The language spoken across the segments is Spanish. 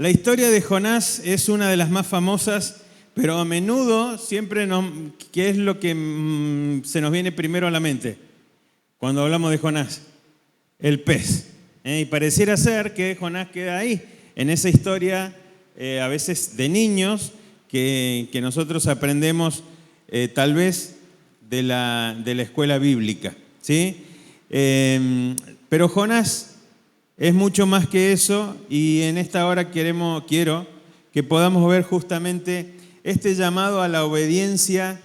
La historia de Jonás es una de las más famosas, pero a menudo siempre ¿qué es lo que se nos viene primero a la mente cuando hablamos de Jonás? El pez. Y pareciera ser que Jonás queda ahí, en esa historia a veces de niños que nosotros aprendemos tal vez de la escuela bíblica, ¿sí? Pero Jonás es mucho más que eso, y en esta hora quiero que podamos ver justamente este llamado a la obediencia,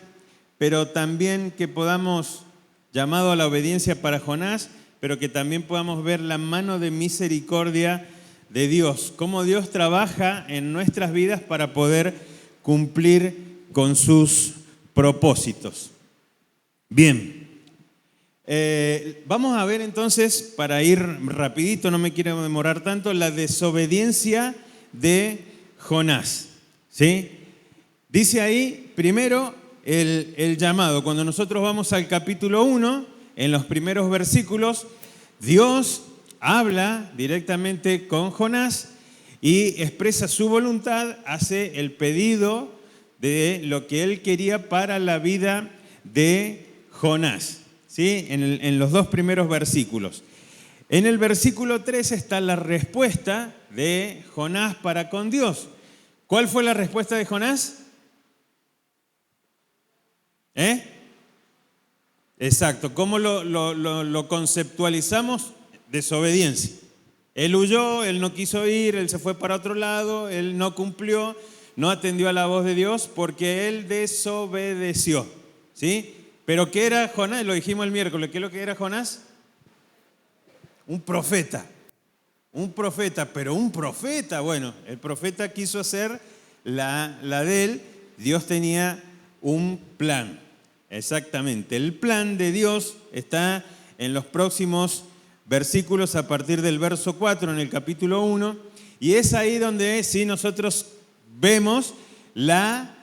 pero también que podamos, llamado a la obediencia para Jonás, pero que también podamos ver la mano de misericordia de Dios, cómo Dios trabaja en nuestras vidas para poder cumplir con sus propósitos. Bien. Vamos a ver entonces, para ir rapidito, no me quiero demorar tanto, la desobediencia de Jonás, ¿sí? Dice ahí, primero, el llamado. Cuando nosotros vamos al capítulo 1, en los primeros versículos, Dios habla directamente con Jonás y expresa su voluntad, hace el pedido de lo que él quería para la vida de Jonás. ¿Sí? En los dos primeros versículos. En el versículo 3 está la respuesta de Jonás para con Dios. ¿Cuál fue la respuesta de Jonás? Exacto. ¿Cómo lo conceptualizamos? Desobediencia. Él huyó, él no quiso ir, él se fue para otro lado, él no cumplió, no atendió a la voz de Dios porque él desobedeció. ¿Sí? Pero ¿qué era Jonás? Lo dijimos el miércoles. ¿Qué es lo que era Jonás? Un profeta. Un profeta, pero un profeta. Bueno, el profeta quiso hacer la de él. Dios tenía un plan. Exactamente. El plan de Dios está en los próximos versículos a partir del verso 4 en el capítulo 1. Y es ahí donde sí nosotros vemos la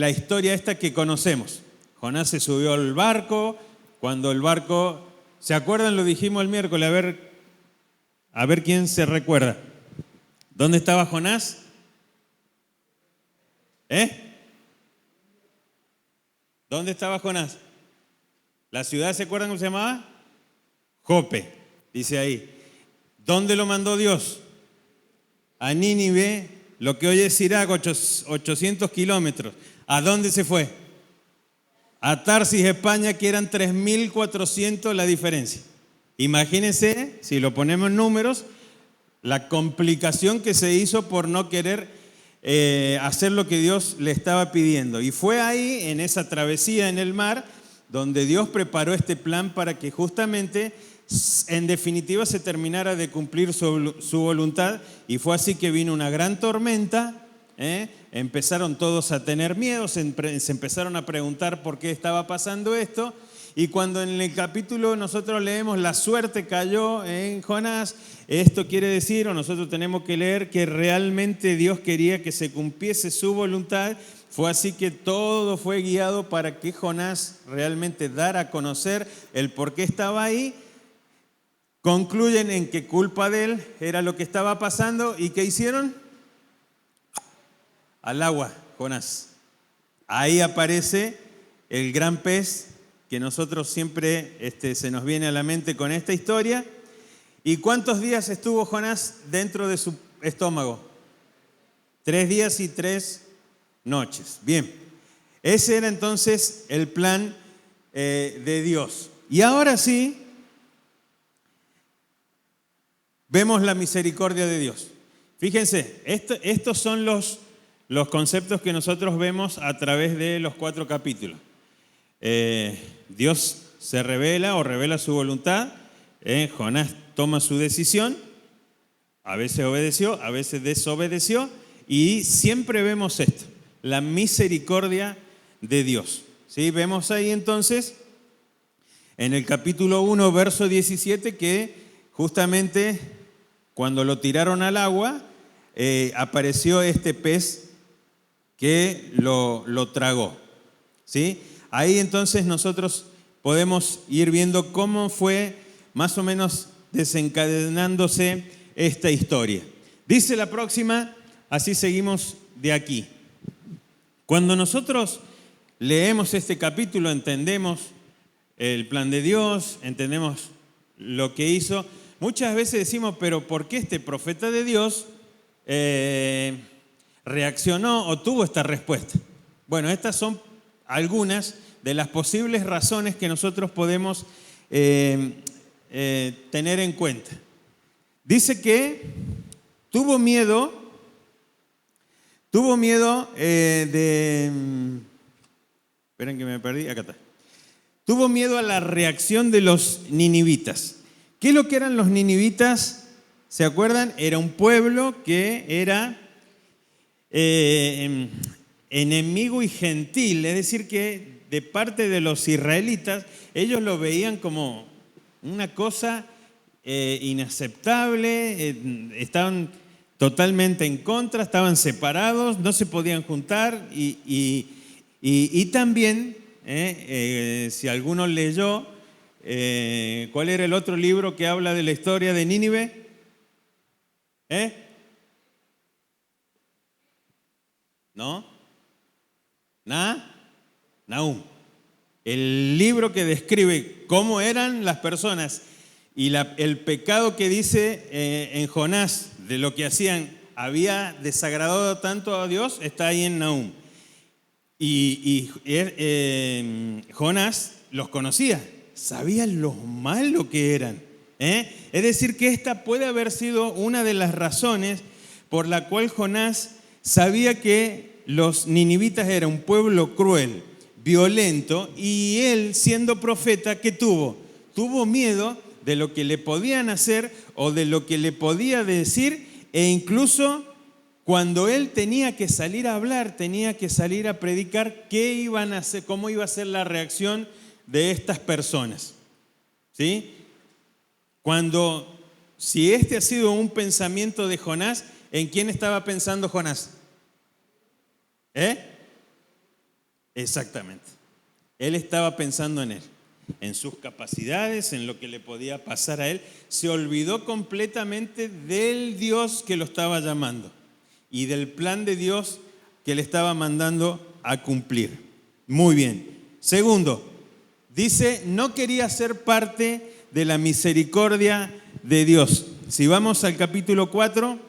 historia esta que conocemos. Jonás se subió al barco, cuando el barco, ¿se acuerdan? Lo dijimos el miércoles, a ver quién se recuerda. ¿Dónde estaba Jonás? ¿Dónde estaba Jonás? ¿La ciudad se acuerdan cómo se llamaba? Jope, dice ahí. ¿Dónde lo mandó Dios? A Nínive, lo que hoy es Irak, 800 kilómetros. ¿A dónde se fue? A Tarsis, España, que eran 3.400 la diferencia. Imagínense, si lo ponemos en números, la complicación que se hizo por no querer hacer lo que Dios le estaba pidiendo. Y fue ahí, en esa travesía en el mar, donde Dios preparó este plan para que justamente, en definitiva, se terminara de cumplir su voluntad. Y fue así que vino una gran tormenta. Empezaron todos a tener miedo, se empezaron a preguntar por qué estaba pasando esto, y cuando en el capítulo nosotros leemos la suerte cayó en Jonás, esto quiere decir, o nosotros tenemos que leer, que realmente Dios quería que se cumpliese su voluntad. Fue así que todo fue guiado para que Jonás realmente dara a conocer el por qué estaba ahí. Concluyen en que culpa de él era lo que estaba pasando, ¿y qué hicieron? Al agua, Jonás. Ahí aparece el gran pez que nosotros siempre se nos viene a la mente con esta historia. ¿Y cuántos días estuvo Jonás dentro de su estómago? 3 días y 3 noches. Bien, ese era entonces el plan de Dios. Y ahora sí, vemos la misericordia de Dios. Fíjense, estos son los conceptos que nosotros vemos a través de los 4 capítulos. Dios se revela o revela su voluntad. Jonás toma su decisión. A veces obedeció, a veces desobedeció. Y siempre vemos esto, la misericordia de Dios. ¿Sí? Vemos ahí entonces, en el capítulo 1, verso 17, que justamente cuando lo tiraron al agua, apareció este pez que lo tragó. ¿Sí? Ahí entonces nosotros podemos ir viendo cómo fue más o menos desencadenándose esta historia. Dice la próxima, así seguimos de aquí. Cuando nosotros leemos este capítulo, entendemos el plan de Dios, entendemos lo que hizo. Muchas veces decimos, pero ¿por qué este profeta de Dios reaccionó o tuvo esta respuesta? Bueno, estas son algunas de las posibles razones que nosotros podemos tener en cuenta. Dice que tuvo miedo esperen que me perdí, acá está. Tuvo miedo a la reacción de los ninivitas. ¿Qué es lo que eran los ninivitas? ¿Se acuerdan? Era un pueblo que era enemigo y gentil, es decir, que de parte de los israelitas, ellos lo veían como una cosa inaceptable, estaban totalmente en contra, estaban separados, no se podían juntar y también, si alguno leyó, ¿cuál era el otro libro que habla de la historia de Nínive? ¿No? Nahum. El libro que describe cómo eran las personas y el pecado que dice en Jonás de lo que hacían había desagradado tanto a Dios, está ahí en Nahum. Y Jonás los conocía, sabía lo malo que eran. Es decir, que esta puede haber sido una de las razones por la cual Jonás sabía que los ninivitas eran un pueblo cruel, violento, y él, siendo profeta, ¿qué tuvo? Tuvo miedo de lo que le podían hacer o de lo que le podía decir, e incluso cuando él tenía que salir a hablar, tenía que salir a predicar, ¿qué iban a hacer? ¿Cómo iba a ser la reacción de estas personas? ¿Sí? Si este ha sido un pensamiento de Jonás, ¿en quién estaba pensando Jonás? Exactamente. Él estaba pensando en él, en sus capacidades, en lo que le podía pasar a él. Se olvidó completamente del Dios que lo estaba llamando y del plan de Dios que le estaba mandando a cumplir. Muy bien. Segundo, dice, no quería ser parte de la misericordia de Dios. Si vamos al capítulo 4,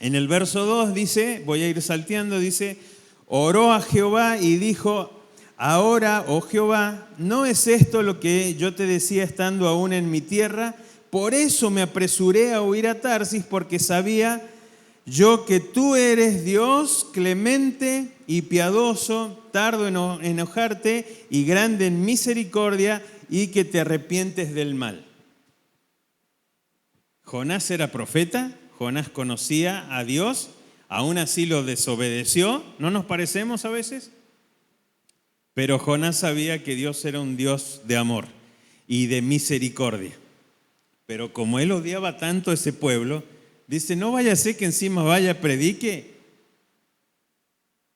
en el verso 2 dice, voy a ir salteando, dice, oró a Jehová y dijo, ahora, oh Jehová, ¿no es esto lo que yo te decía estando aún en mi tierra? Por eso me apresuré a huir a Tarsis, porque sabía yo que tú eres Dios clemente y piadoso, tardo en enojarte y grande en misericordia, y que te arrepientes del mal. Jonás era profeta, Jonás conocía a Dios, aún así lo desobedeció. ¿No nos parecemos a veces? Pero Jonás sabía que Dios era un Dios de amor y de misericordia. Pero como él odiaba tanto a ese pueblo, dice, no vaya a ser que encima vaya, predique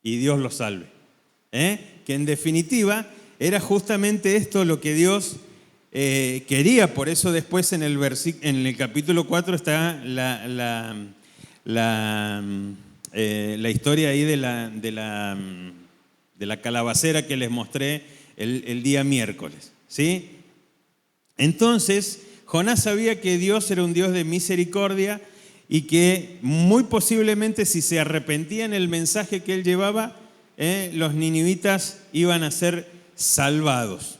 y Dios lo salve. Que en definitiva era justamente esto lo que Dios quería. Por eso después en el capítulo 4 está la historia ahí de la calabacera que les mostré el día miércoles, ¿sí? Entonces, Jonás sabía que Dios era un Dios de misericordia y que muy posiblemente si se arrepentía en el mensaje que él llevaba, los ninivitas iban a ser salvados.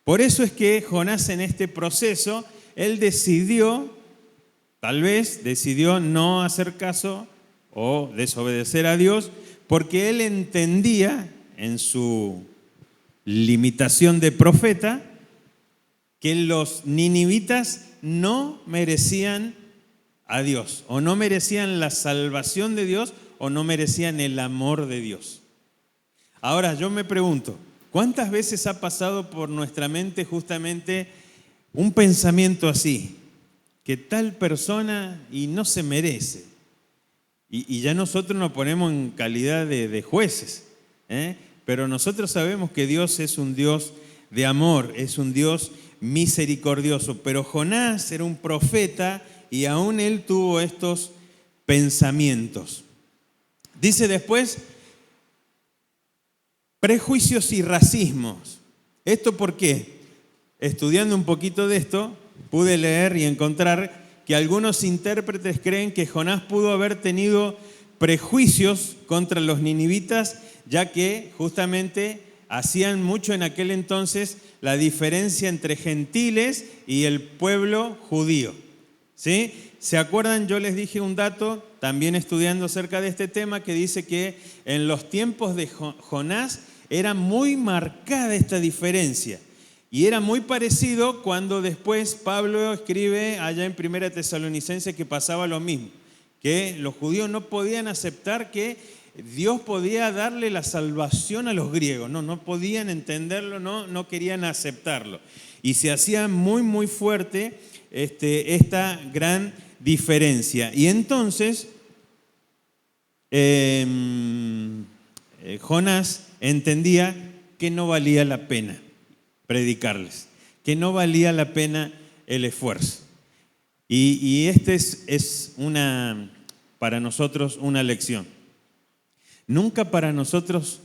Por eso es que Jonás en este proceso, él tal vez decidió no hacer caso o desobedecer a Dios, porque él entendía en su limitación de profeta que los ninivitas no merecían a Dios, o no merecían la salvación de Dios, o no merecían el amor de Dios. Ahora yo me pregunto, ¿cuántas veces ha pasado por nuestra mente justamente un pensamiento así? Que tal persona y no se merece. Y ya nosotros nos ponemos en calidad de jueces, pero nosotros sabemos que Dios es un Dios de amor, es un Dios misericordioso. Pero Jonás era un profeta y aún él tuvo estos pensamientos. Dice después, prejuicios y racismos. ¿Esto por qué? Estudiando un poquito de esto, pude leer y encontrar que algunos intérpretes creen que Jonás pudo haber tenido prejuicios contra los ninivitas, ya que justamente hacían mucho en aquel entonces la diferencia entre gentiles y el pueblo judío. ¿Sí? ¿Se acuerdan? Yo les dije un dato, también estudiando acerca de este tema, que dice que en los tiempos de Jonás era muy marcada esta diferencia. Y era muy parecido cuando después Pablo escribe allá en 1 Tesalonicenses que pasaba lo mismo, que los judíos no podían aceptar que Dios podía darle la salvación a los griegos, no podían entenderlo, no querían aceptarlo. Y se hacía muy, muy fuerte esta gran diferencia. Y entonces Jonás entendía que no valía la pena predicarles, que no valía la pena el esfuerzo. Y este es para nosotros una lección. Nunca nosotros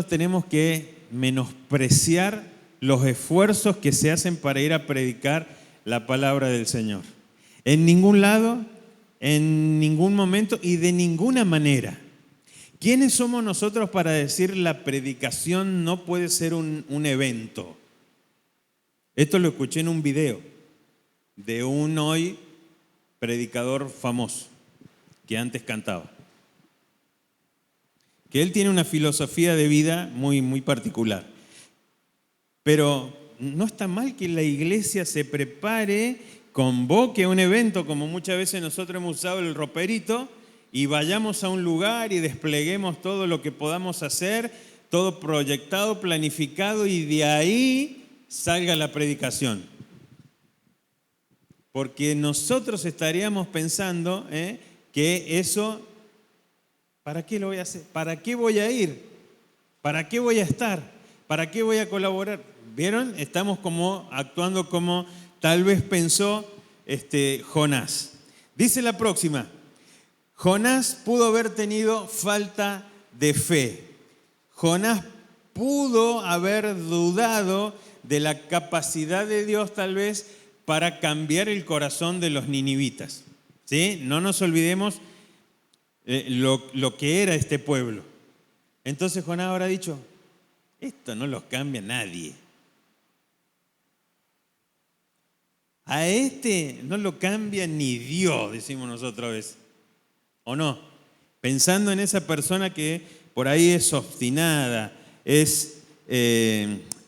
tenemos que menospreciar los esfuerzos que se hacen para ir a predicar la palabra del Señor. En ningún lado, en ningún momento y de ninguna manera. ¿Quiénes somos nosotros para decir la predicación no puede ser un evento? Esto lo escuché en un video de un hoy predicador famoso que antes cantaba. Que él tiene una filosofía de vida muy, muy particular. Pero no está mal que la iglesia se prepare, convoque un evento, como muchas veces nosotros hemos usado el roperito, y vayamos a un lugar y despleguemos todo lo que podamos hacer, todo proyectado, planificado, y de ahí salga la predicación. Porque nosotros estaríamos pensando que eso, ¿para qué lo voy a hacer? ¿Para qué voy a ir? ¿Para qué voy a estar? ¿Para qué voy a colaborar? ¿Vieron? Estamos actuando como tal vez pensó Jonás. Dice la próxima. Jonás pudo haber tenido falta de fe. Jonás pudo haber dudado de la capacidad de Dios tal vez para cambiar el corazón de los ninivitas. ¿Sí? No nos olvidemos lo que era este pueblo. Entonces Jonás habrá dicho, esto no lo cambia nadie. A no lo cambia ni Dios, decimos nosotros a veces. ¿O no? Pensando en esa persona que por ahí es obstinada, es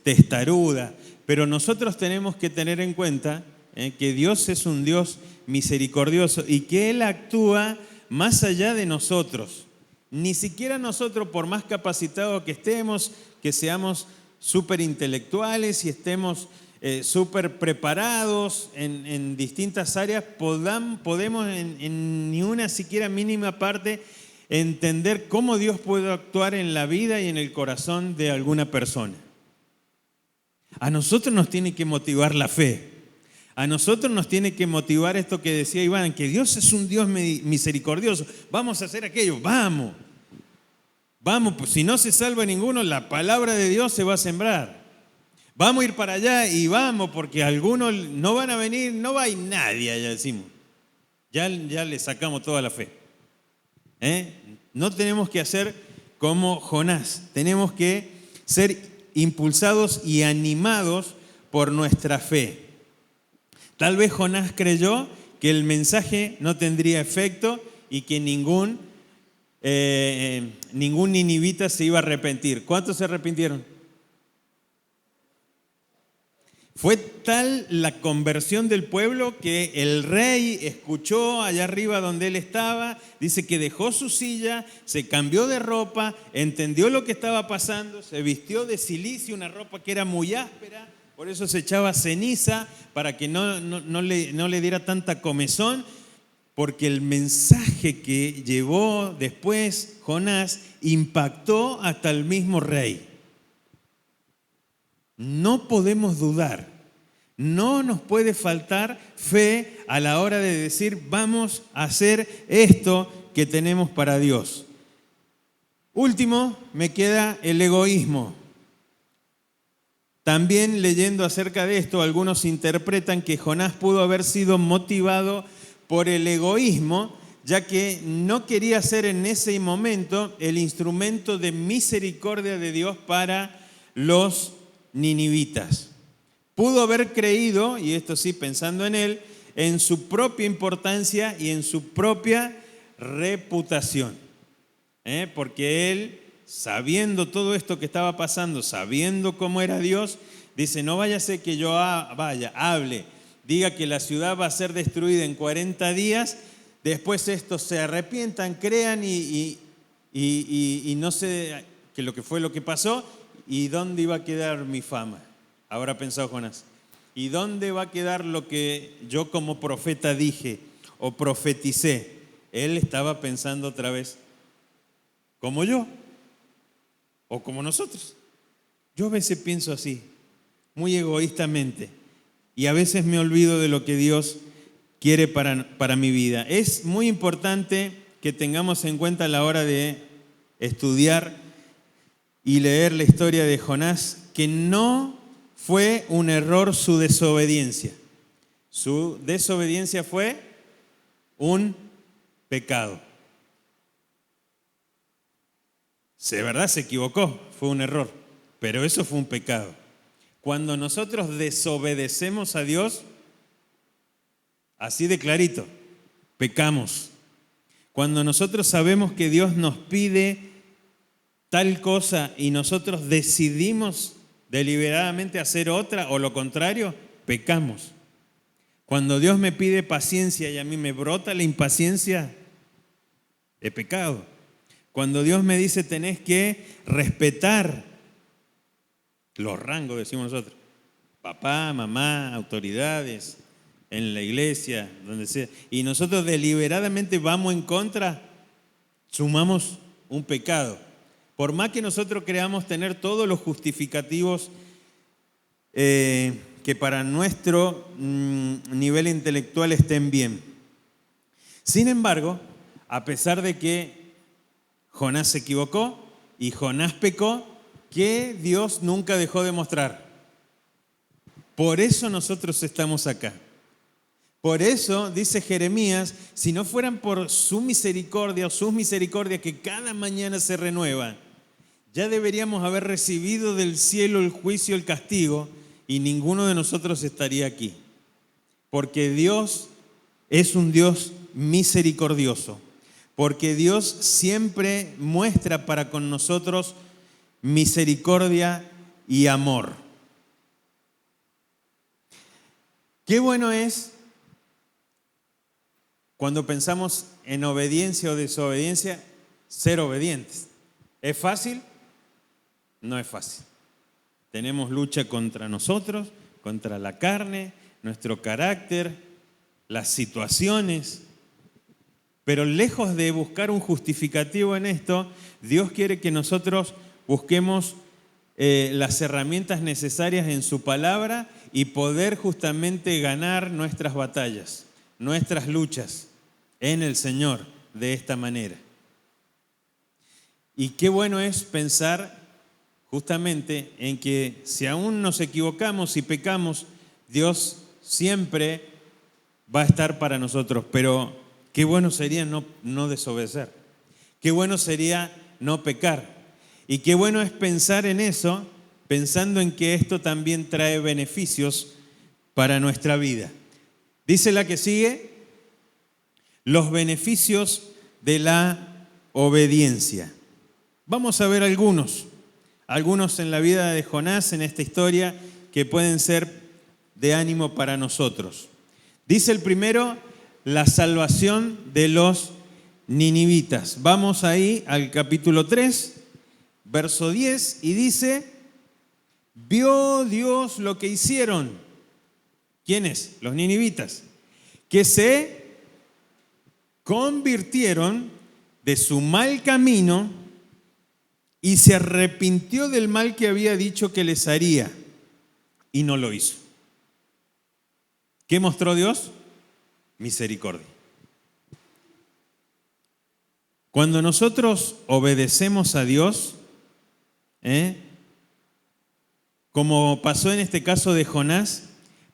testaruda. Pero nosotros tenemos que tener en cuenta que Dios es un Dios misericordioso y que Él actúa más allá de nosotros. Ni siquiera nosotros, por más capacitados que estemos, que seamos súper intelectuales y estemos súper preparados en distintas áreas, podemos en ni una siquiera mínima parte entender cómo Dios puede actuar en la vida y en el corazón de alguna persona. A nosotros nos tiene que motivar la fe. A nosotros nos tiene que motivar esto que decía Iván, que Dios es un Dios misericordioso. Vamos a hacer aquello, vamos, pues si no se salva ninguno, la palabra de Dios se va a sembrar. Vamos a ir para allá y vamos, porque algunos no van a venir, no va a ir nadie, ya decimos. Ya le sacamos toda la fe. No tenemos que hacer como Jonás, tenemos que ser impulsados y animados por nuestra fe. Tal vez Jonás creyó que el mensaje no tendría efecto y que ningún ninivita se iba a arrepentir. ¿Cuántos se arrepintieron? Fue tal la conversión del pueblo que el rey escuchó allá arriba donde él estaba, dice que dejó su silla, se cambió de ropa, entendió lo que estaba pasando, se vistió de cilicio, una ropa que era muy áspera, por eso se echaba ceniza para que no le diera tanta comezón, porque el mensaje que llevó después Jonás impactó hasta el mismo rey. No podemos dudar No nos puede faltar fe a la hora de decir, vamos a hacer esto que tenemos para Dios. Último, me queda el egoísmo. También leyendo acerca de esto, algunos interpretan que Jonás pudo haber sido motivado por el egoísmo, ya que no quería ser en ese momento el instrumento de misericordia de Dios para los ninivitas. Pudo haber creído, y esto sí pensando en él, en su propia importancia y en su propia reputación. Porque él, sabiendo todo esto que estaba pasando, sabiendo cómo era Dios, dice, no vaya a ser que yo hable, diga que la ciudad va a ser destruida en 40 días, después estos se arrepientan, crean y no sé que lo que fue lo que pasó, y dónde iba a quedar mi fama. Habrá pensado Jonás. ¿Y dónde va a quedar lo que yo como profeta dije o profeticé? Él estaba pensando otra vez, como yo o como nosotros. Yo a veces pienso así, muy egoístamente, y a veces me olvido de lo que Dios quiere para mi vida. Es muy importante que tengamos en cuenta a la hora de estudiar y leer la historia de Jonás, que no fue un error su desobediencia. Su desobediencia fue un pecado. De verdad se equivocó, fue un error, pero eso fue un pecado. Cuando nosotros desobedecemos a Dios, así de clarito, pecamos. Cuando nosotros sabemos que Dios nos pide tal cosa y nosotros decidimos deliberadamente hacer otra o lo contrario, pecamos. Cuando Dios me pide paciencia y a mí me brota la impaciencia, he pecado. Cuando Dios me dice tenés que respetar los rangos, decimos nosotros, papá, mamá, autoridades, en la iglesia, donde sea, y nosotros deliberadamente vamos en contra, sumamos un pecado. Por más que nosotros creamos tener todos los justificativos que para nuestro nivel intelectual estén bien. Sin embargo, a pesar de que Jonás se equivocó y Jonás pecó, que Dios nunca dejó de mostrar. Por eso nosotros estamos acá. Por eso, dice Jeremías, si no fueran por su misericordia o sus misericordias que cada mañana se renuevan, ya deberíamos haber recibido del cielo el juicio, el castigo, y ninguno de nosotros estaría aquí. Porque Dios es un Dios misericordioso. Porque Dios siempre muestra para con nosotros misericordia y amor. Qué bueno es cuando pensamos en obediencia o desobediencia, ser obedientes. ¿Es fácil? No es fácil. Tenemos lucha contra nosotros, contra la carne, nuestro carácter, las situaciones. Pero lejos de buscar un justificativo en esto, Dios quiere que nosotros busquemos las herramientas necesarias en su palabra y poder justamente ganar nuestras batallas, nuestras luchas en el Señor de esta manera. Y qué bueno es pensar justamente en que si aún nos equivocamos y pecamos, Dios siempre va a estar para nosotros, pero qué bueno sería no desobedecer, qué bueno sería no pecar, y qué bueno es pensar en eso, pensando en que esto también trae beneficios para nuestra vida. Dice la que sigue, los beneficios de la obediencia. Vamos a ver algunos en la vida de Jonás, en esta historia, que pueden ser de ánimo para nosotros. Dice el primero, la salvación de los ninivitas. Vamos ahí al capítulo 3, verso 10, y dice, vio Dios lo que hicieron. ¿Quiénes? Los ninivitas, que se convirtieron de su mal camino y se arrepintió del mal que había dicho que les haría, y no lo hizo. ¿Qué mostró Dios? Misericordia. Cuando nosotros obedecemos a Dios, como pasó en este caso de Jonás,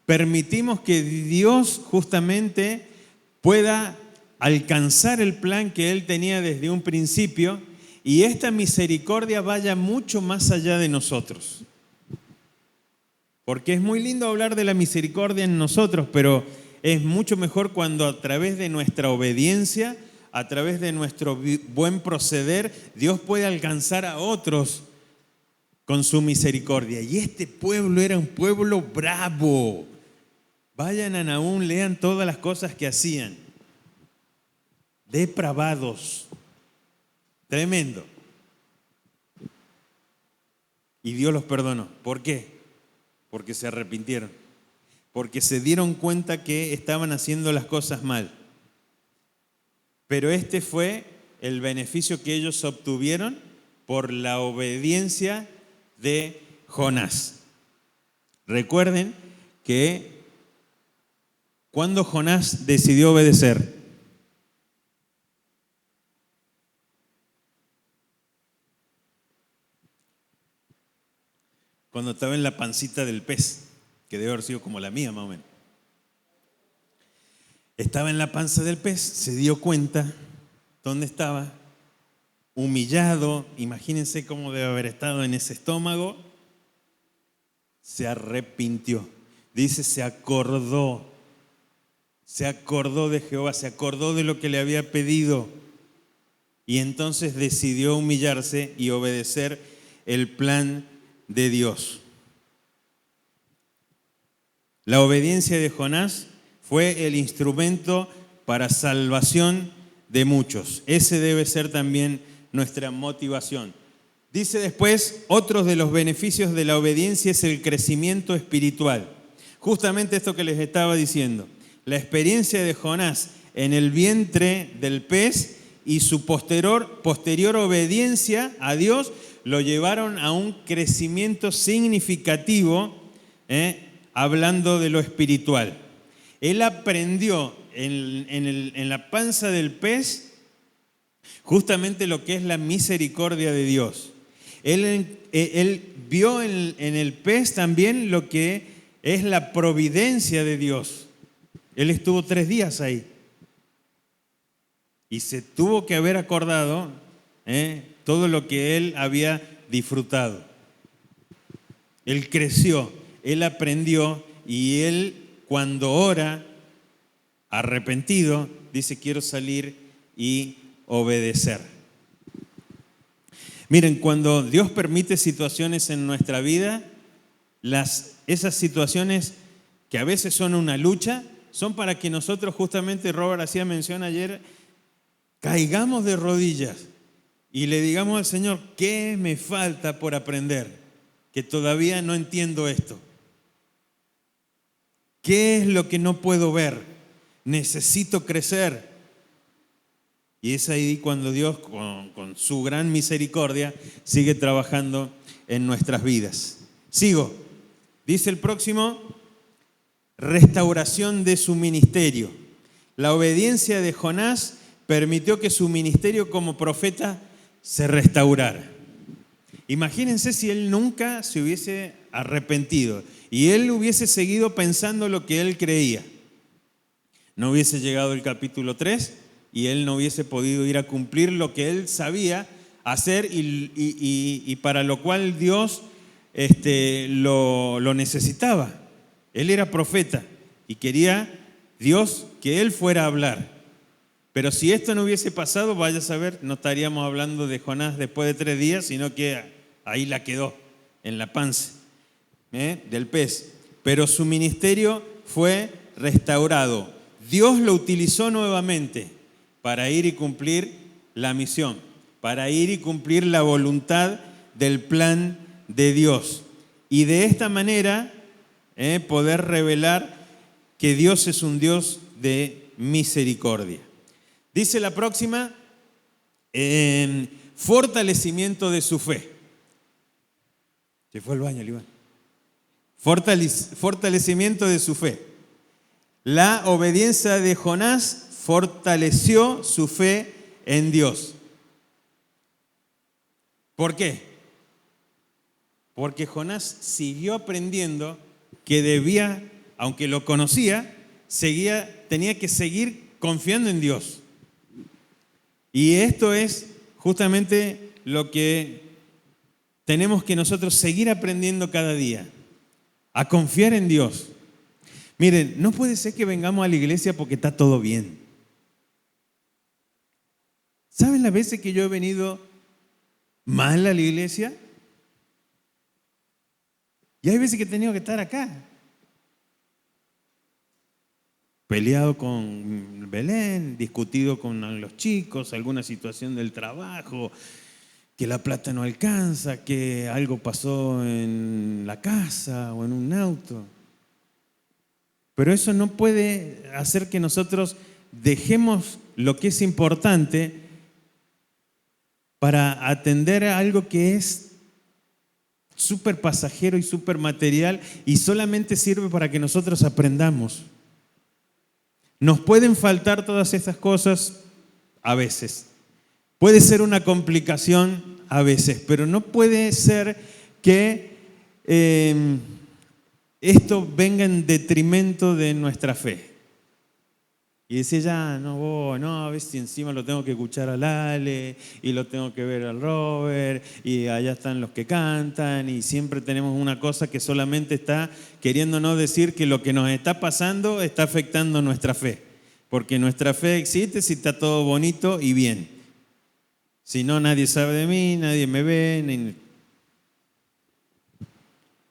permitimos que Dios justamente pueda alcanzar el plan que Él tenía desde un principio y esta misericordia vaya mucho más allá de nosotros. Porque es muy lindo hablar de la misericordia en nosotros, pero es mucho mejor cuando a través de nuestra obediencia, a través de nuestro buen proceder, Dios puede alcanzar a otros con su misericordia. Y este pueblo era un pueblo bravo. Vayan a Nahum, lean todas las cosas que hacían. Depravados. Tremendo. Y Dios los perdonó. ¿Por qué? Porque se arrepintieron. Porque se dieron cuenta que estaban haciendo las cosas mal. Pero este fue el beneficio que ellos obtuvieron por la obediencia de Jonás. Recuerden que cuando Jonás decidió obedecer, cuando estaba en la pancita del pez, que debe haber sido como la mía más o menos. Estaba en la panza del pez, se dio cuenta dónde estaba, humillado, imagínense cómo debe haber estado en ese estómago, se arrepintió. Dice, se acordó de Jehová, se acordó de lo que le había pedido y entonces decidió humillarse y obedecer el plan de Dios. La obediencia de Jonás fue el instrumento para salvación de muchos. Ese debe ser también nuestra motivación. Dice después, otros de los beneficios de la obediencia es el crecimiento espiritual. Justamente esto que les estaba diciendo. La experiencia de Jonás en el vientre del pez y su posterior obediencia a Dios lo llevaron a un crecimiento significativo, hablando de lo espiritual. Él aprendió en la panza del pez justamente lo que es la misericordia de Dios. Él vio en el pez también lo que es la providencia de Dios. Él estuvo 3 días ahí. Y se tuvo que haber acordado todo lo que él había disfrutado. Él creció, él aprendió y él cuando ora arrepentido dice quiero salir y obedecer. Miren, cuando Dios permite situaciones en nuestra vida, esas situaciones que a veces son una lucha, son para que nosotros justamente, Robert hacía mención ayer, caigamos de rodillas y le digamos al Señor, ¿qué me falta por aprender? Que todavía no entiendo esto. ¿Qué es lo que no puedo ver? Necesito crecer. Y es ahí cuando Dios, con su gran misericordia, sigue trabajando en nuestras vidas. Sigo. Dice el próximo, restauración de su ministerio. La obediencia de Jonás permitió que su ministerio como profeta se restaurara. Imagínense si él nunca se hubiese arrepentido y él hubiese seguido pensando lo que él creía. No hubiese llegado el capítulo 3 y él no hubiese podido ir a cumplir lo que él sabía hacer y para lo cual Dios lo necesitaba. Él era profeta y quería Dios que él fuera a hablar. Pero si esto no hubiese pasado, vaya a saber, no estaríamos hablando de Jonás después de 3 días, sino que ahí la quedó, en la panza del pez. Pero su ministerio fue restaurado. Dios lo utilizó nuevamente para ir y cumplir la misión, para ir y cumplir la voluntad del plan de Dios. Y de esta manera poder revelar que Dios es un Dios de misericordia. Dice la próxima, fortalecimiento de su fe. Se fue al baño, Iván. Fortalecimiento de su fe. La obediencia de Jonás fortaleció su fe en Dios. ¿Por qué? Porque Jonás siguió aprendiendo que debía, aunque lo conocía, tenía que seguir confiando en Dios. Y esto es justamente lo que tenemos que nosotros seguir aprendiendo cada día, a confiar en Dios. Miren, no puede ser que vengamos a la iglesia porque está todo bien. ¿Saben las veces que yo he venido mal a la iglesia? Y hay veces que he tenido que estar acá. Peleado con Belén, discutido con los chicos, alguna situación del trabajo, que la plata no alcanza, que algo pasó en la casa o en un auto. Pero eso no puede hacer que nosotros dejemos lo que es importante para atender a algo que es súper pasajero y súper material y solamente sirve para que nosotros aprendamos. Nos pueden faltar todas estas cosas a veces. Puede ser una complicación a veces, pero no puede ser que esto venga en detrimento de nuestra fe. Y decir, ya, no voy, no, a ver si encima lo tengo que escuchar al Ale, y lo tengo que ver al Robert, y allá están los que cantan, y siempre tenemos una cosa que solamente está queriéndonos decir que lo que nos está pasando está afectando nuestra fe. Porque nuestra fe existe si está todo bonito y bien. Si no, nadie sabe de mí, nadie me ve.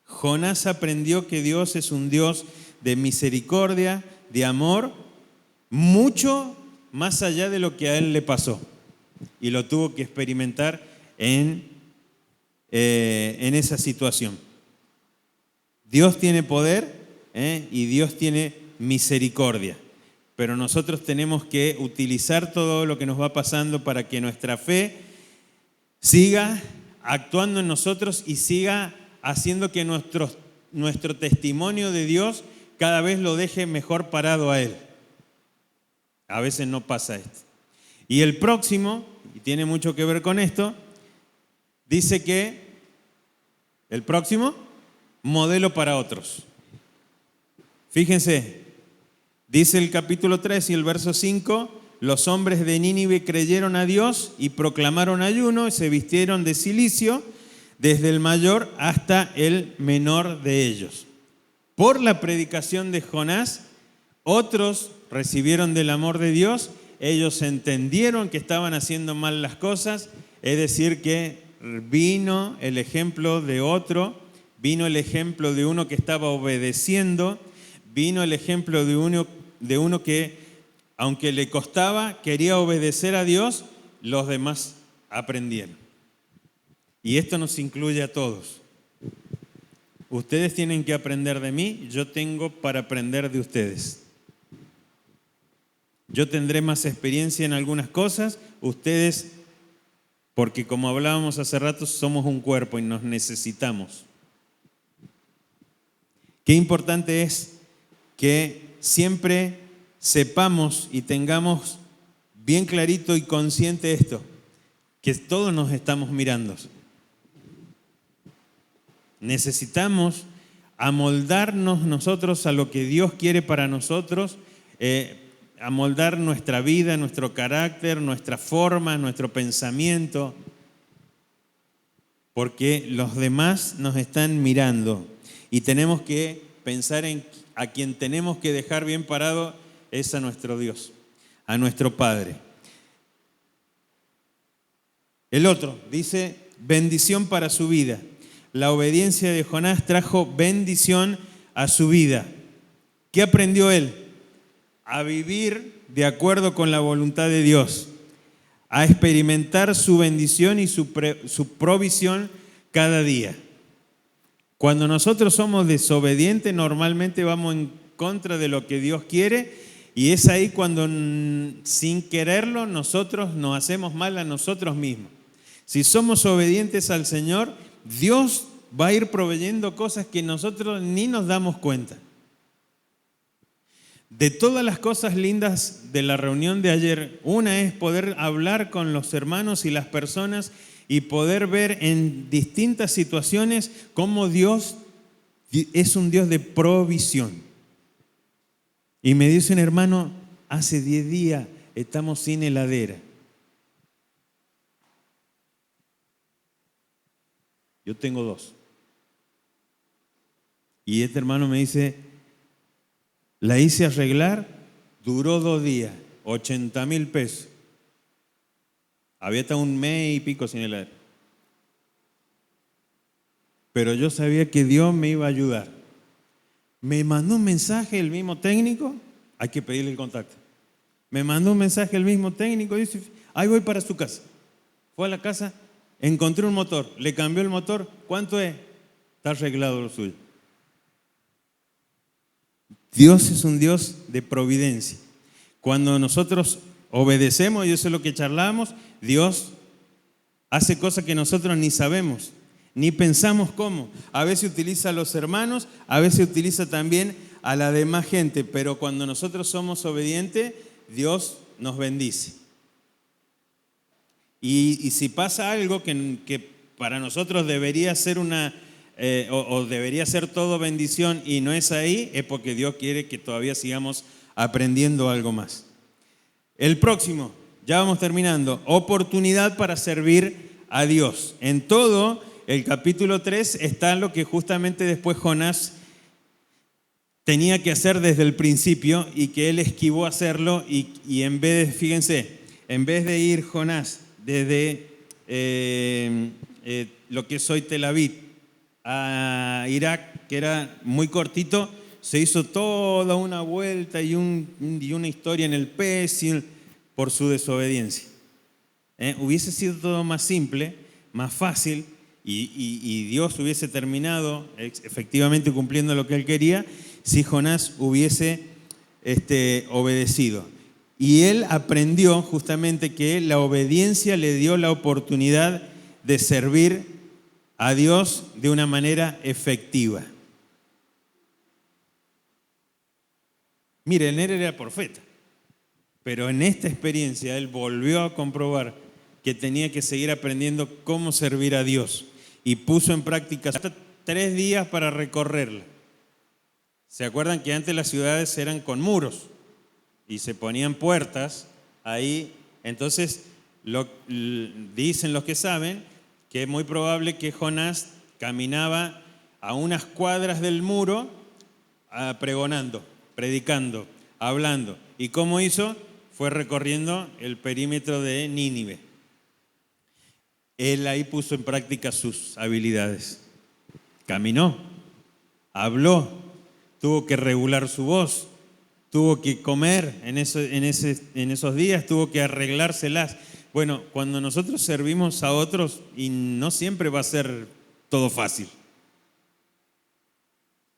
Jonás aprendió que Dios es un Dios de misericordia, de amor, mucho más allá de lo que a él le pasó. Y lo tuvo que experimentar en esa situación. Dios tiene poder y Dios tiene misericordia. Pero nosotros tenemos que utilizar todo lo que nos va pasando para que nuestra fe siga actuando en nosotros y siga haciendo que nuestro testimonio de Dios cada vez lo deje mejor parado a Él. A veces no pasa esto. Y el próximo, y tiene mucho que ver con esto, dice que el próximo, modelo para otros. Fíjense, dice el capítulo 3 y el verso 5, los hombres de Nínive creyeron a Dios y proclamaron ayuno y se vistieron de cilicio, desde el mayor hasta el menor de ellos. Por la predicación de Jonás, otros recibieron del amor de Dios, ellos entendieron que estaban haciendo mal las cosas, es decir, que vino el ejemplo de otro, vino el ejemplo de uno que estaba obedeciendo, vino el ejemplo de uno que, aunque le costaba, quería obedecer a Dios, los demás aprendieron. Y esto nos incluye a todos. Ustedes tienen que aprender de mí, yo tengo para aprender de ustedes. Yo tendré más experiencia en algunas cosas, ustedes, porque como hablábamos hace rato, somos un cuerpo y nos necesitamos. Qué importante es que siempre sepamos y tengamos bien clarito y consciente esto, que todos nos estamos mirando. Necesitamos amoldarnos nosotros a lo que Dios quiere para nosotros, amoldar nuestra vida, nuestro carácter, nuestra forma, nuestro pensamiento, porque los demás nos están mirando y tenemos que pensar en a quien tenemos que dejar bien parado es a nuestro Dios, a nuestro Padre. El otro dice bendición para su vida. La obediencia de Jonás trajo bendición a su vida. ¿Qué aprendió él? A vivir de acuerdo con la voluntad de Dios, a experimentar su bendición y su provisión cada día. Cuando nosotros somos desobedientes, normalmente vamos en contra de lo que Dios quiere, y es ahí cuando sin quererlo nosotros nos hacemos mal a nosotros mismos. Si somos obedientes al Señor, Dios va a ir proveyendo cosas que nosotros ni nos damos cuenta. De todas las cosas lindas de la reunión de ayer, una es poder hablar con los hermanos y las personas y poder ver en distintas situaciones cómo Dios es un Dios de provisión. Y me dice un hermano, hace 10 días estamos sin heladera. Yo tengo 2. Y este hermano me dice, la hice arreglar, duró 2 días, 80.000 pesos. Había estado 1 mes y pico sin heladera. Pero yo sabía que Dios me iba a ayudar. Me mandó un mensaje el mismo técnico, hay que pedirle el contacto. Me mandó un mensaje el mismo técnico, dice, ahí voy para su casa. Fue a la casa, encontré un motor, le cambió el motor, ¿cuánto es? Está arreglado lo suyo. Dios es un Dios de providencia. Cuando nosotros obedecemos, y eso es lo que charlamos, Dios hace cosas que nosotros ni sabemos, ni pensamos cómo. A veces utiliza a los hermanos, a veces utiliza también a la demás gente, pero cuando nosotros somos obedientes, Dios nos bendice. Y si pasa algo que para nosotros debería ser o debería ser todo bendición y no es ahí, es porque Dios quiere que todavía sigamos aprendiendo algo más. El próximo, ya vamos terminando, oportunidad para servir a Dios. En todo el capítulo 3 está lo que justamente después Jonás tenía que hacer desde el principio y que él esquivó hacerlo y en vez de, fíjense, en vez de ir Jonás desde lo que es hoy Tel Aviv a Irak, que era muy cortito, se hizo toda una vuelta y una historia en el pez por su desobediencia. Hubiese sido todo más simple, más fácil, y Dios hubiese terminado efectivamente cumpliendo lo que él quería si Jonás hubiese obedecido. Y él aprendió justamente que la obediencia le dio la oportunidad de servir a Dios de una manera efectiva. Mire, él era profeta, pero en esta experiencia él volvió a comprobar que tenía que seguir aprendiendo cómo servir a Dios y puso en práctica 3 días para recorrerla. ¿Se acuerdan que antes las ciudades eran con muros y se ponían puertas ahí? Entonces, dicen los que saben que es muy probable que Jonás caminaba a unas cuadras del muro pregonando, predicando, hablando. ¿Y cómo hizo? Fue recorriendo el perímetro de Nínive. Él ahí puso en práctica sus habilidades. Caminó, habló, tuvo que regular su voz, tuvo que comer en esos días, tuvo que arreglárselas. Bueno, cuando nosotros servimos a otros, y no siempre va a ser todo fácil,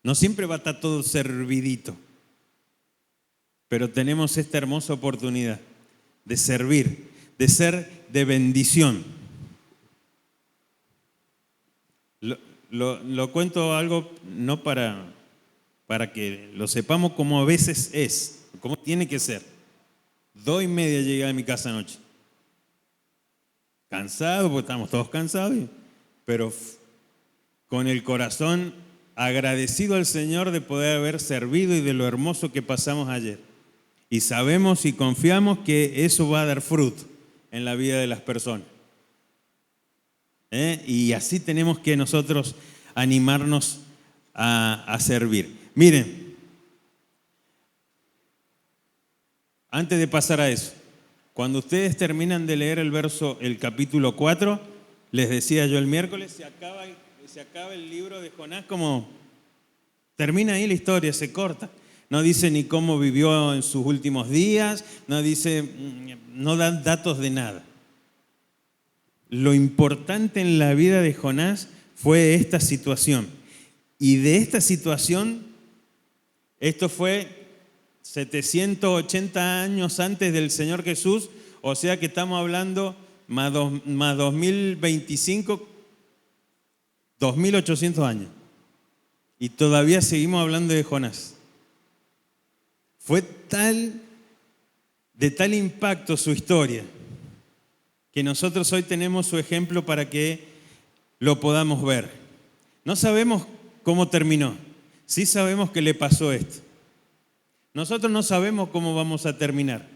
no siempre va a estar todo servidito, pero tenemos esta hermosa oportunidad de servir, de ser de bendición. Lo cuento algo no para que lo sepamos como a veces es, como tiene que ser. 2:30 llegué a mi casa anoche. Cansado, porque estamos todos cansados, pero con el corazón agradecido al Señor de poder haber servido y de lo hermoso que pasamos ayer. Y sabemos y confiamos que eso va a dar fruto en la vida de las personas. Y así tenemos que nosotros animarnos a servir. Miren, antes de pasar a eso, cuando ustedes terminan de leer el capítulo 4, les decía yo el miércoles, se acaba el libro de Jonás, como termina ahí la historia, se corta. No dice ni cómo vivió en sus últimos días, no dan datos de nada. Lo importante en la vida de Jonás fue esta situación. Y de esta situación, esto fue 780 años antes del Señor Jesús, o sea que estamos hablando más 2025, 2800 años. Y todavía seguimos hablando de Jonás. Fue de tal impacto su historia, que nosotros hoy tenemos su ejemplo para que lo podamos ver. No sabemos cómo terminó, sí sabemos que le pasó esto. Nosotros no sabemos cómo vamos a terminar,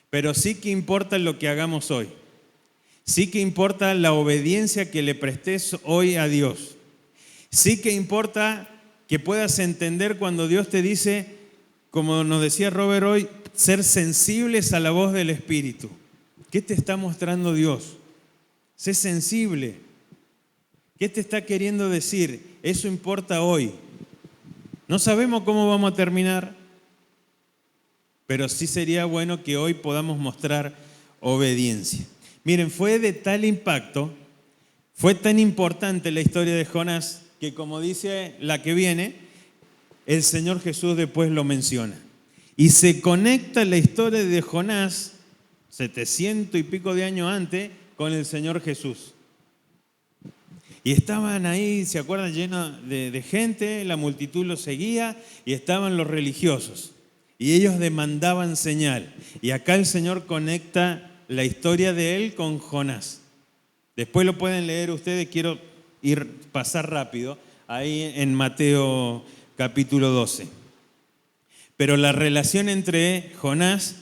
pero sí que importa lo que hagamos hoy. Sí que importa la obediencia que le prestes hoy a Dios. Sí que importa que puedas entender cuando Dios te dice, como nos decía Robert hoy, ser sensibles a la voz del Espíritu. ¿Qué te está mostrando Dios? Sé sensible. ¿Qué te está queriendo decir? Eso importa hoy. No sabemos cómo vamos a terminar, pero sí sería bueno que hoy podamos mostrar obediencia. Miren, fue de tal impacto, fue tan importante la historia de Jonás, que como dice la que viene, el Señor Jesús después lo menciona. Y se conecta la historia de Jonás, 700 y pico de años antes, con el Señor Jesús. Y estaban ahí, ¿se acuerdan? Llenos de gente, la multitud los seguía y estaban los religiosos. Y ellos demandaban señal. Y acá el Señor conecta la historia de él con Jonás. Después lo pueden leer ustedes, quiero pasar rápido, ahí en Mateo capítulo 12. Pero la relación entre Jonás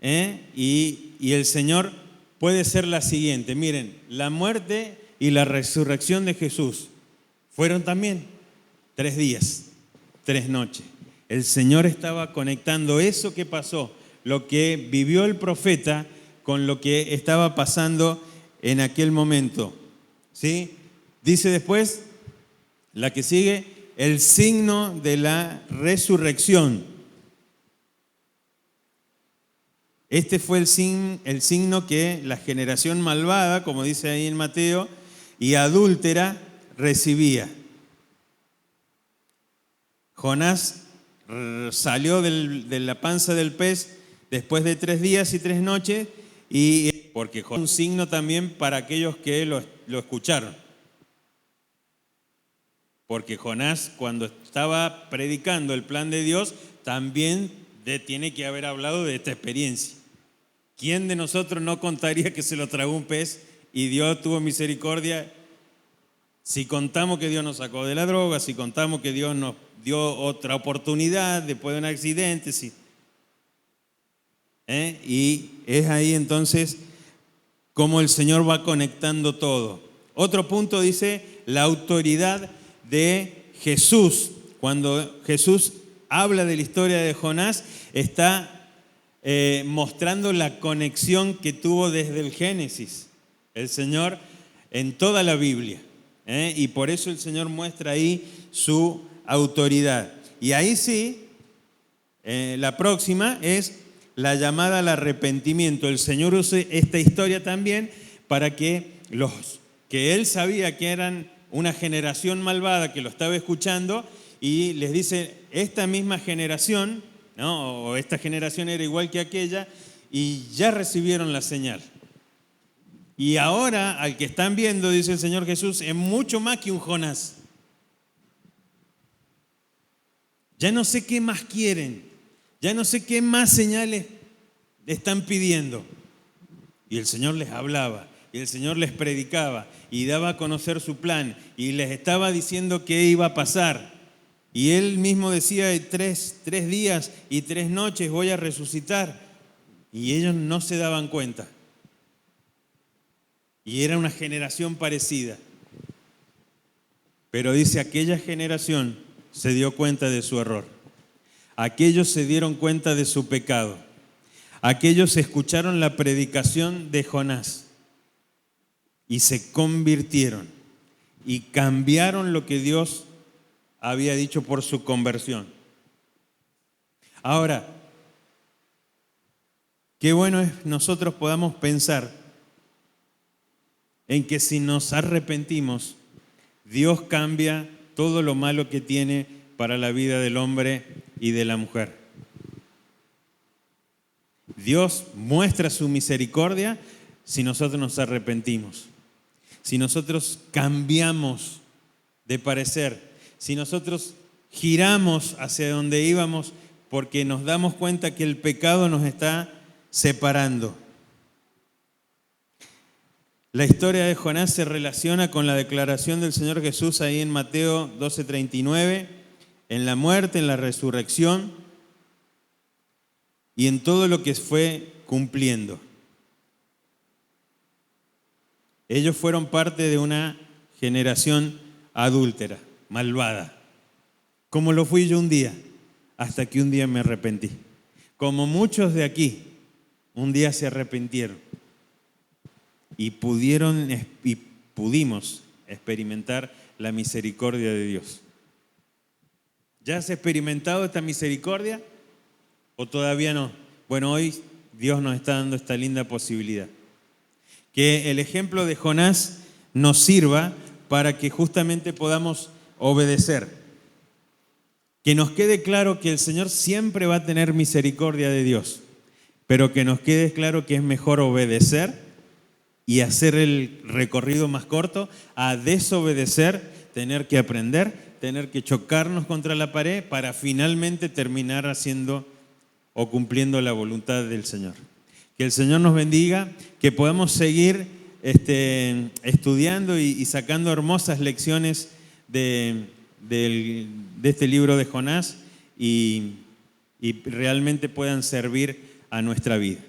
y el Señor puede ser la siguiente. Miren, la muerte y la resurrección de Jesús fueron también 3 días, 3 noches. El Señor estaba conectando eso que pasó, lo que vivió el profeta, con lo que estaba pasando en aquel momento. ¿Sí? Dice después, la que sigue, el signo de la resurrección. Este fue el signo que la generación malvada, como dice ahí en Mateo, y adúltera recibía. Jonás salió de la panza del pez después de 3 días y 3 noches, y porque Jonás es un signo también para aquellos que lo escucharon. Porque Jonás, cuando estaba predicando el plan de Dios, también tiene que haber hablado de esta experiencia. ¿Quién de nosotros no contaría que se lo tragó un pez y Dios tuvo misericordia? Si contamos que Dios nos sacó de la droga, si contamos que Dios nos dio otra oportunidad después de un accidente, sí. Y es ahí entonces como el Señor va conectando todo. Otro punto dice la autoridad de Jesús. Cuando Jesús habla de la historia de Jonás, está mostrando la conexión que tuvo desde el Génesis el Señor en toda la Biblia. Y por eso el Señor muestra ahí su autoridad. Y ahí sí, la próxima es la llamada al arrepentimiento. El Señor usa esta historia también para que los que Él sabía que eran una generación malvada que lo estaba escuchando, y les dice, esta misma generación, ¿no? O esta generación era igual que aquella y ya recibieron la señal. Y ahora al que están viendo, dice el Señor Jesús, es mucho más que un Jonás. Ya no sé qué más quieren, ya no sé qué más señales están pidiendo. Y el Señor les hablaba, y el Señor les predicaba, y daba a conocer su plan, y les estaba diciendo qué iba a pasar. Y Él mismo decía, 3 días y 3 noches voy a resucitar. Y ellos no se daban cuenta. Y era una generación parecida. Pero dice, aquella generación se dio cuenta de su error. Aquellos se dieron cuenta de su pecado. Aquellos escucharon la predicación de Jonás y se convirtieron y cambiaron lo que Dios había dicho por su conversión. Ahora, qué bueno es nosotros podamos pensar en que si nos arrepentimos, Dios cambia todo lo malo que tiene para la vida del hombre y de la mujer. Dios muestra su misericordia si nosotros nos arrepentimos, si nosotros cambiamos de parecer, si nosotros giramos hacia donde íbamos porque nos damos cuenta que el pecado nos está separando. La historia de Jonás se relaciona con la declaración del Señor Jesús ahí en Mateo 12:39, en la muerte, en la resurrección y en todo lo que fue cumpliendo. Ellos fueron parte de una generación adúltera, malvada, como lo fui yo un día, hasta que un día me arrepentí. Como muchos de aquí, un día se arrepintieron y pudimos experimentar la misericordia de Dios. ¿Ya has experimentado esta misericordia o todavía no? Bueno, hoy Dios nos está dando esta linda posibilidad. Que el ejemplo de Jonás nos sirva para que justamente podamos obedecer. Que nos quede claro que el Señor siempre va a tener misericordia de Dios, pero que nos quede claro que es mejor obedecer y hacer el recorrido más corto a desobedecer, tener que aprender, tener que chocarnos contra la pared para finalmente terminar haciendo o cumpliendo la voluntad del Señor. Que el Señor nos bendiga, que podamos seguir estudiando y sacando hermosas lecciones de este libro de Jonás y realmente puedan servir a nuestra vida.